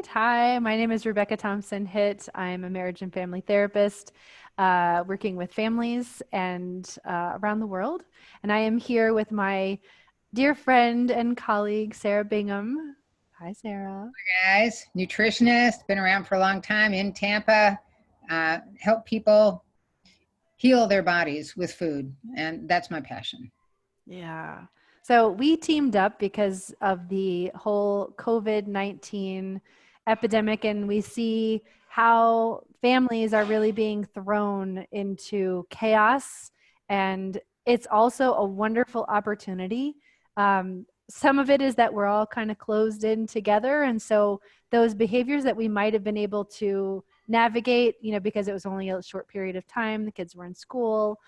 Hi, my name is Rebecca Thompson Hitt. I'm a marriage and family therapist working with families and around the world. And I am here with my dear friend and colleague, Sarah Bingham. Hi, Sarah. Guys, nutritionist, been around for a long time in Tampa, help people heal their bodies with food. And that's my passion. Yeah. So we teamed up because of the whole COVID-19 epidemic, and we see how families are really being thrown into chaos. And it's also a wonderful opportunity. Some of it is that we're all kind of closed in together. And so those behaviors that we might have been able to navigate, because it was only a short period of time, the kids were in school,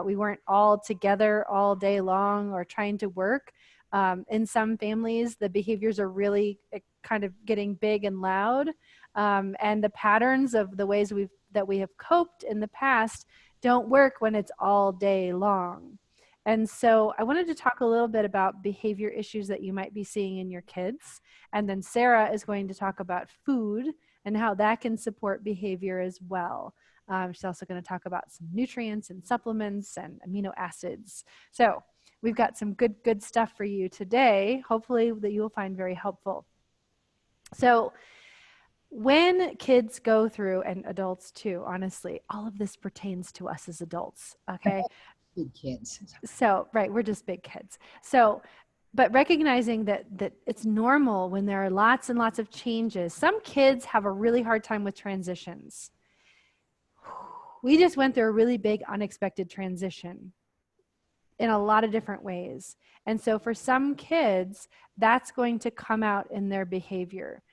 we weren't all together all day long or trying to work. In some families, the behaviors are really kind of getting big and loud. And the patterns of the ways that we have coped in the past don't work when it's all day long. And so I wanted to talk a little bit about behavior issues that you might be seeing in your kids. And then Sarah is going to talk about food and how that can support behavior as well. She's also going to talk about some nutrients and supplements and amino acids. So we've got some good stuff for you today, hopefully that you will find very helpful. So when kids go through, and adults too, honestly, all of this pertains to us as adults, okay? Good kids. So, right, we're just big kids. So, but recognizing that it's normal when there are lots and lots of changes. Some kids have a really hard time with transitions. We just went through a really big unexpected transition in a lot of different ways. And so for some kids, that's going to come out in their behavior.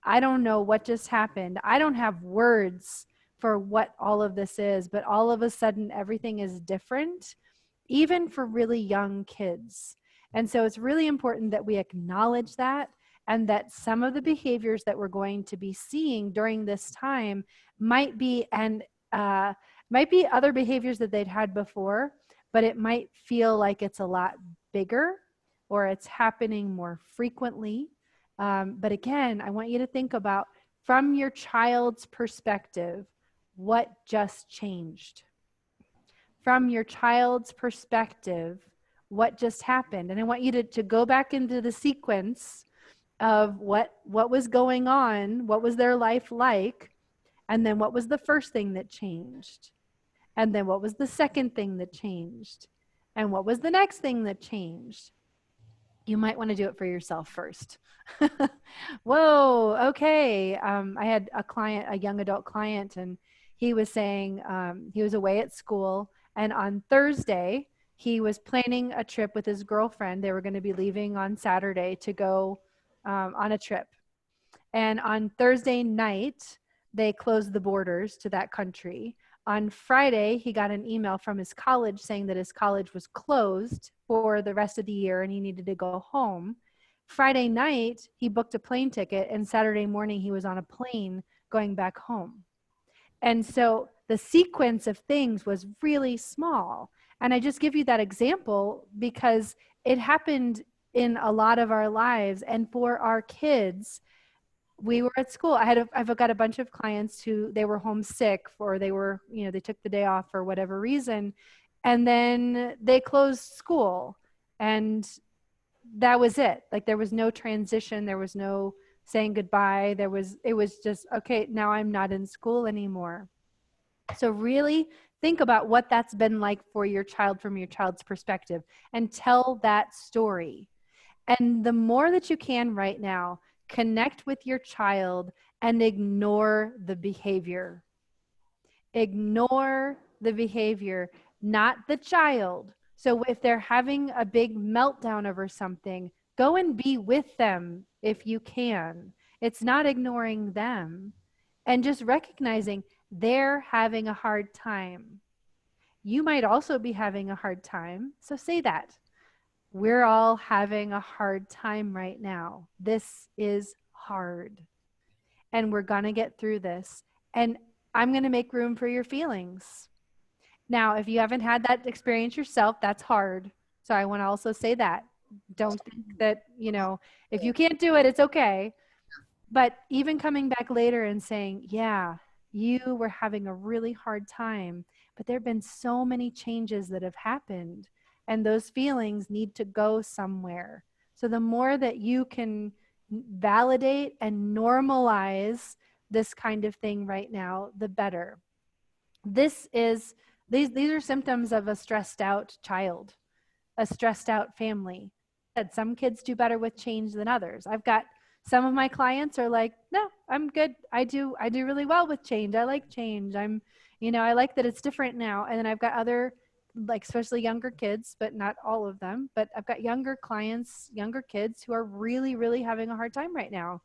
I don't know what just happened. I don't have words for what all of this is, but all of a sudden everything is different, even for really young kids. And so it's really important that we acknowledge that, and that some of the behaviors that we're going to be seeing during this time might be other behaviors that they'd had before, but it might feel like it's a lot bigger or it's happening more frequently. But again, I want you to think about, from your child's perspective, what just changed. From your child's perspective, what just happened. And I want you to go back into the sequence of what was going on, what was their life like, and then what was the first thing that changed, and then what was the second thing that changed, and what was the next thing that changed. You might want to do it for yourself first. Whoa, okay. I had a young adult client, and he was saying he was away at school, and on Thursday, he was planning a trip with his girlfriend. They were going to be leaving on Saturday to go on a trip. And on Thursday night, they closed the borders to that country. On Friday, he got an email from his college saying that his college was closed for the rest of the year and he needed to go home. Friday night, he booked a plane ticket, and Saturday morning, he was on a plane going back home. And so the sequence of things was really small. And I just give you that example because it happened in a lot of our lives. And for our kids, we were at school. I've got a bunch of clients who they were homesick, or they were, they took the day off for whatever reason. And then they closed school, and that was it. Like, there was no transition. There was no saying goodbye. It was just, okay, now I'm not in school anymore. So really think about what that's been like for your child from your child's perspective, and tell that story. And the more that you can right now, connect with your child and ignore the behavior. Ignore the behavior, not the child. So if they're having a big meltdown over something, go and be with them if you can. It's not ignoring them, and just recognizing they're having a hard time. You might also be having a hard time, so say that. We're all having a hard time right now. This is hard. And we're going to get through this. And I'm going to make room for your feelings. Now, if you haven't had that experience yourself, that's hard. So I want to also say that. Don't think that, if you can't do it, it's okay. But even coming back later and saying, yeah, you were having a really hard time, but there have been so many changes that have happened, and those feelings need to go somewhere. So the more that you can validate and normalize this kind of thing right now, the better. This is these are symptoms of a stressed out child, a stressed out family. Some kids do better with change than others. I've got some of my clients are like, no, I'm good. I do really well with change. I like change. I like that it's different now. And then I've got other, like, especially younger kids, but not all of them, but I've got younger clients, younger kids who are really, really having a hard time right now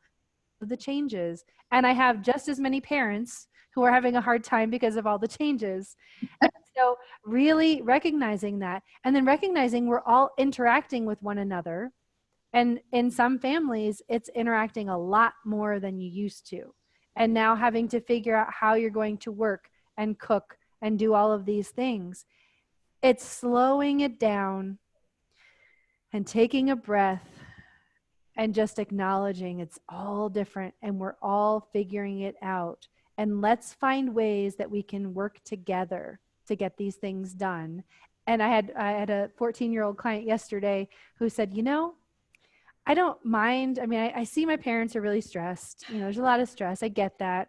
with the changes. And I have just as many parents who are having a hard time because of all the changes. So really recognizing that, and then recognizing we're all interacting with one another. And in some families, it's interacting a lot more than you used to. And now having to figure out how you're going to work and cook and do all of these things. It's slowing it down and taking a breath and just acknowledging it's all different and we're all figuring it out. And let's find ways that we can work together to get these things done. And I had a 14-year-old client yesterday who said, I don't mind. I mean, I see my parents are really stressed. There's a lot of stress. I get that.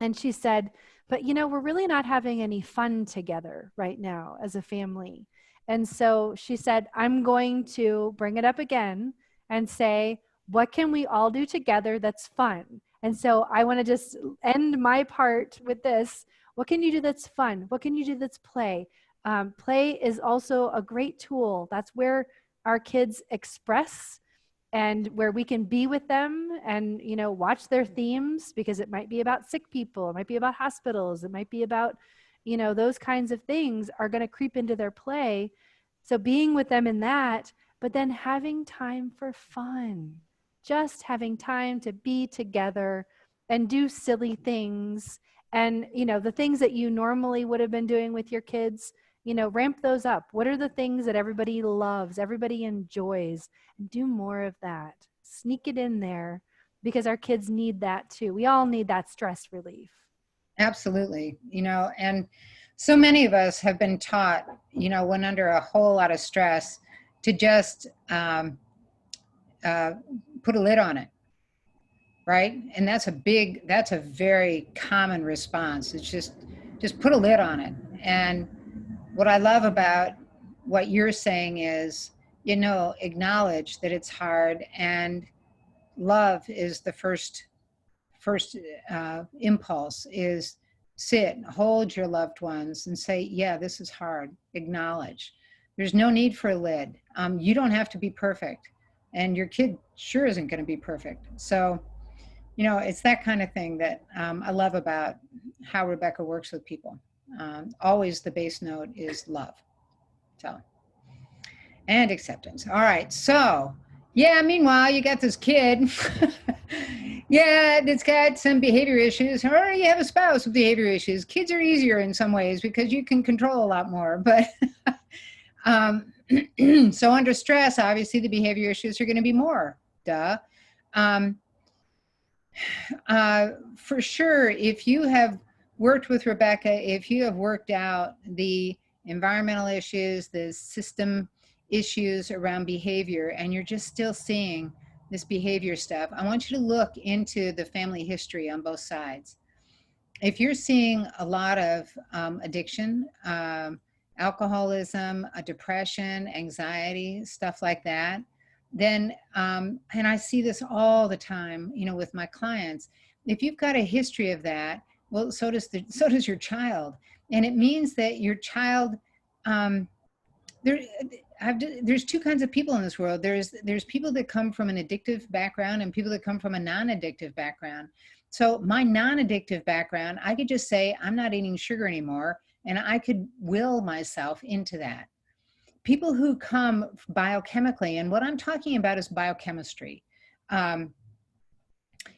And she said, but we're really not having any fun together right now as a family. And so she said, I'm going to bring it up again and say, what can we all do together that's fun? And so I want to just end my part with this. What can you do that's fun? What can you do that's play? Play is also a great tool. That's where our kids express and where we can be with them and watch their themes, because it might be about sick people, it might be about hospitals, it might be about those kinds of things are going to creep into their play. So being with them in that, but then having time for fun, just having time to be together and do silly things. And the things that you normally would have been doing with your kids, ramp those up. What are the things that everybody loves, everybody enjoys? Do more of that. Sneak it in there, because our kids need that too. We all need that stress relief. Absolutely. And so many of us have been taught, when under a whole lot of stress, to just put a lid on it. Right? And that's a very common response. It's just put a lid on it. And what I love about what you're saying is, acknowledge that it's hard, and love is the first impulse is sit, hold your loved ones and say, yeah, this is hard. Acknowledge. There's no need for a lid. You don't have to be perfect, and your kid sure isn't going to be perfect. So, it's that kind of thing that I love about how Rebecca works with people. Always the base note is love. So, and acceptance. All right. So, yeah, meanwhile, you got this kid. Yeah, it's got some behavior issues, or you have a spouse with behavior issues. Kids are easier in some ways because you can control a lot more. But so under stress, obviously the behavior issues are going to be more. Duh. For sure, if you have worked with Rebecca, if you have worked out the environmental issues, the system issues around behavior, and you're just still seeing this behavior stuff, I want you to look into the family history on both sides. If you're seeing a lot of addiction, alcoholism, depression, anxiety, stuff like that, then, and I see this all the time, with my clients, if you've got a history of that, well, so does your child. And it means that your child, there's two kinds of people in this world. There's people that come from an addictive background and people that come from a non-addictive background. So my non-addictive background, I could just say, I'm not eating sugar anymore, and I could will myself into that. People who come biochemically, and what I'm talking about is biochemistry.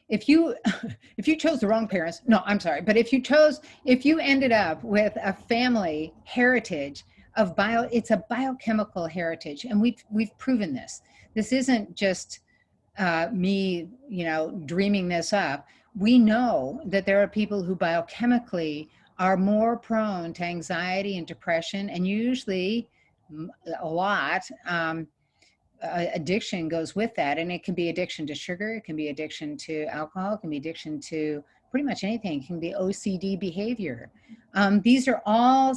If you chose the wrong parents, no, I'm sorry, but if you ended up with a family heritage of it's a biochemical heritage, and we've proven this. This isn't just me, dreaming this up. We know that there are people who biochemically are more prone to anxiety and depression, and usually a lot. Addiction goes with that, and it can be addiction to sugar, it can be addiction to alcohol, it can be addiction to pretty much anything. It can be OCD behavior. These are all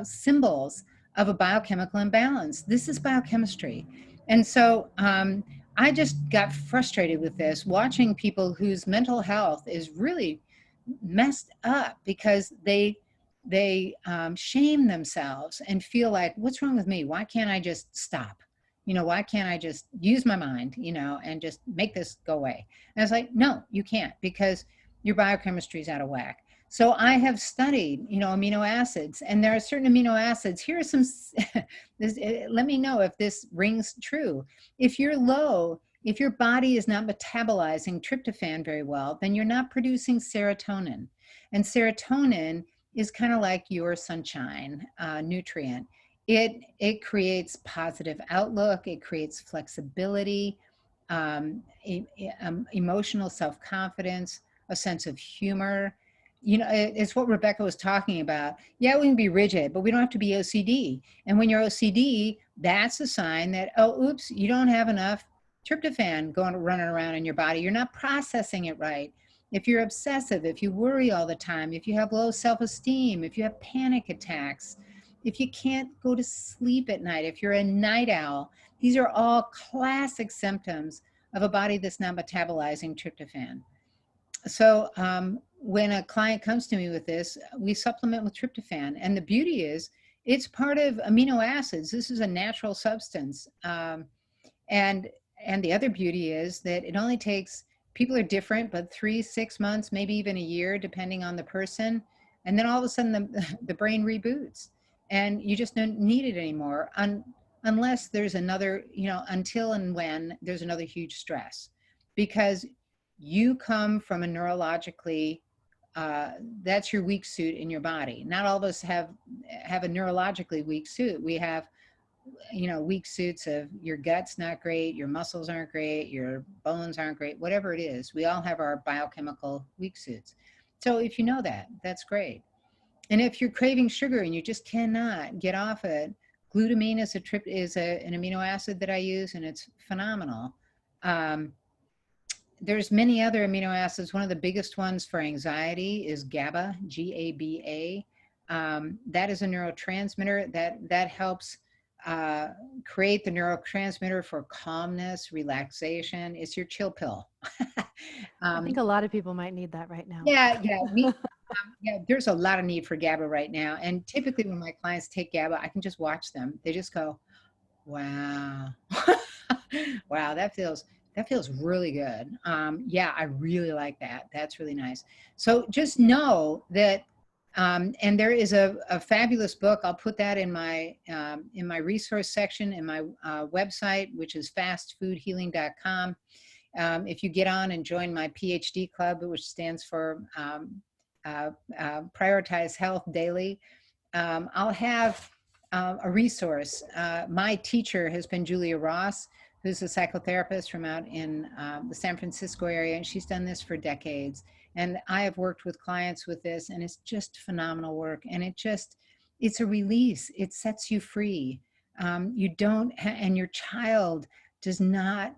symbols of a biochemical imbalance. This is biochemistry. And so I just got frustrated with this, watching people whose mental health is really messed up because they shame themselves and feel like, what's wrong with me? Why can't I just stop? Why can't I just use my mind, and just make this go away? And I was like, no, you can't, because your biochemistry is out of whack. So I have studied, amino acids, and there are certain amino acids. Here are some, let me know if this rings true. If you're low, if your body is not metabolizing tryptophan very well, then you're not producing serotonin. And serotonin is kind of like your sunshine nutrient. It creates positive outlook, it creates flexibility, emotional self-confidence, a sense of humor. It's what Rebecca was talking about. Yeah, we can be rigid, but we don't have to be OCD. And when you're OCD, that's a sign that, oh, oops, you don't have enough tryptophan running around in your body. You're not processing it right. If you're obsessive, if you worry all the time, if you have low self-esteem, if you have panic attacks, if you can't go to sleep at night, if you're a night owl, these are all classic symptoms of a body that's not metabolizing tryptophan. So when a client comes to me with this, we supplement with tryptophan. And the beauty is, it's part of amino acids. This is a natural substance. And the other beauty is that it only takes, people are different, but 3, 6 months, maybe even a year, depending on the person. And then all of a sudden the brain reboots and you just don't need it anymore unless there's another, until and when there's another huge stress. Because you come from a neurologically, that's your weak suit in your body. Not all of us have a neurologically weak suit. We have, weak suits of your gut's not great, your muscles aren't great, your bones aren't great, whatever it is. We all have our biochemical weak suits. So if you know that, that's great. And if you're craving sugar and you just cannot get off it, glutamine is an amino acid that I use, and it's phenomenal. There's many other amino acids. One of the biggest ones for anxiety is GABA, G-A-B-A. That is a neurotransmitter that helps create the neurotransmitter for calmness, relaxation. It's your chill pill. I think a lot of people might need that right now. Yeah, there's a lot of need for GABA right now. And typically when my clients take GABA, I can just watch them. They just go, wow, wow, that feels really good. Yeah, I really like that. That's really nice. So just know that, and there is a fabulous book. I'll put that in my resource section in my website, which is fastfoodhealing.com. If you get on and join my PhD club, which stands for Prioritize Health Daily, I'll have a resource. My teacher has been Julia Ross, who's a psychotherapist from out in the San Francisco area, and she's done this for decades. And I have worked with clients with this, and it's just phenomenal work. And it's a release. It sets you free. You don't, and your child does not,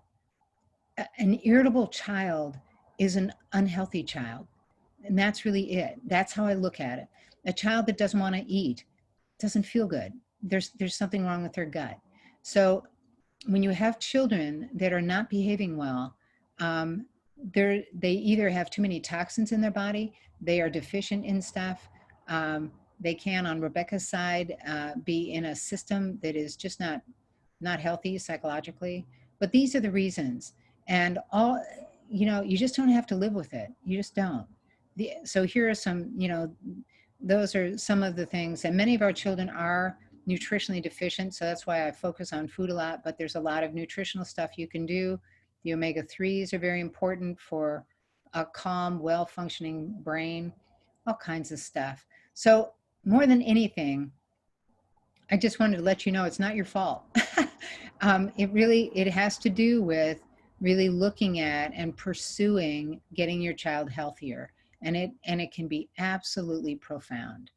an irritable child is an unhealthy child. And that's really it. That's how I look at it. A child that doesn't want to eat doesn't feel good. There's something wrong with their gut. So when you have children that are not behaving well, they either have too many toxins in their body, they are deficient in stuff. They can, on Rebecca's side, be in a system that is just not healthy psychologically. But these are the reasons. And you just don't have to live with it. You just don't. So here are some, those are some of the things. And many of our children are nutritionally deficient, so that's why I focus on food a lot. But there's a lot of nutritional stuff you can do. The omega-3s are very important for a calm, well-functioning brain, all kinds of stuff. So more than anything, I just wanted to let you know it's not your fault. It has to do with really looking at and pursuing getting your child healthier. And it can be absolutely profound.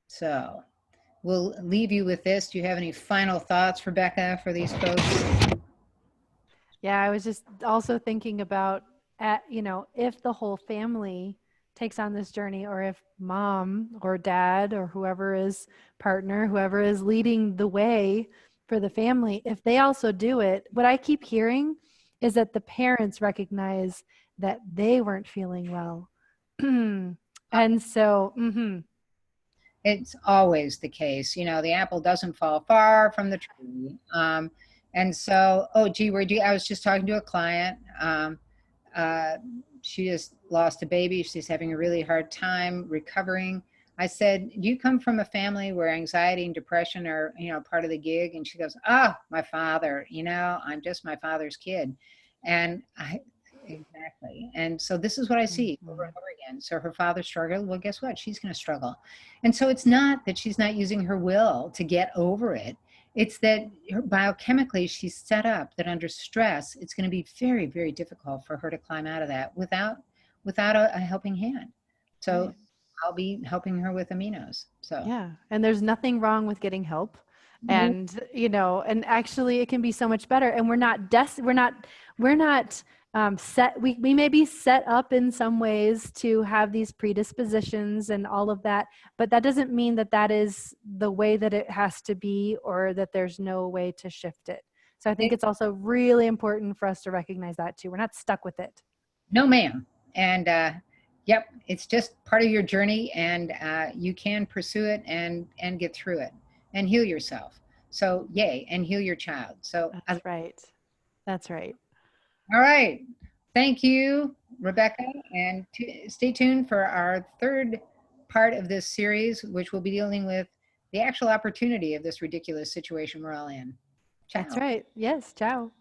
So we'll leave you with this. Do you have any final thoughts, Rebecca, for these folks? Yeah, I was just also thinking about, if the whole family takes on this journey, or if mom or dad or whoever is partner, whoever is leading the way for the family, if they also do it, what I keep hearing is that the parents recognize that they weren't feeling well. And so, It's always the case. The apple doesn't fall far from the tree. And so, oh, gee, I was just talking to a client. Uh, she just lost a baby. She's having a really hard time recovering. I said, do you come from a family where anxiety and depression are, part of the gig? And she goes, my father, I'm just my father's kid. And exactly. And so this is what I see over and over again. So her father struggled. Well, guess what? She's going to struggle. And so it's not that she's not using her will to get over it. It's that biochemically she's set up that under stress, it's going to be very, very difficult for her to climb out of that without a helping hand. So right. I'll be helping her with aminos. So Yeah. And there's nothing wrong with getting help. no, And, and actually it can be so much better. And we're not set. We may be set up in some ways to have these predispositions and all of that, but that doesn't mean that that is the way that it has to be, or that there's no way to shift it. So I think it's also really important for us to recognize that too. We're not stuck with it. no, ma'am. And yep, it's just part of your journey, and you can pursue it and get through it and heal yourself. So yay, and heal your child. So That's right. That's right. all right. Thank you, Rebecca. And stay tuned for our third part of this series, which will be dealing with the actual opportunity of this ridiculous situation we're all in. That's Ciao. right. Yes. Ciao.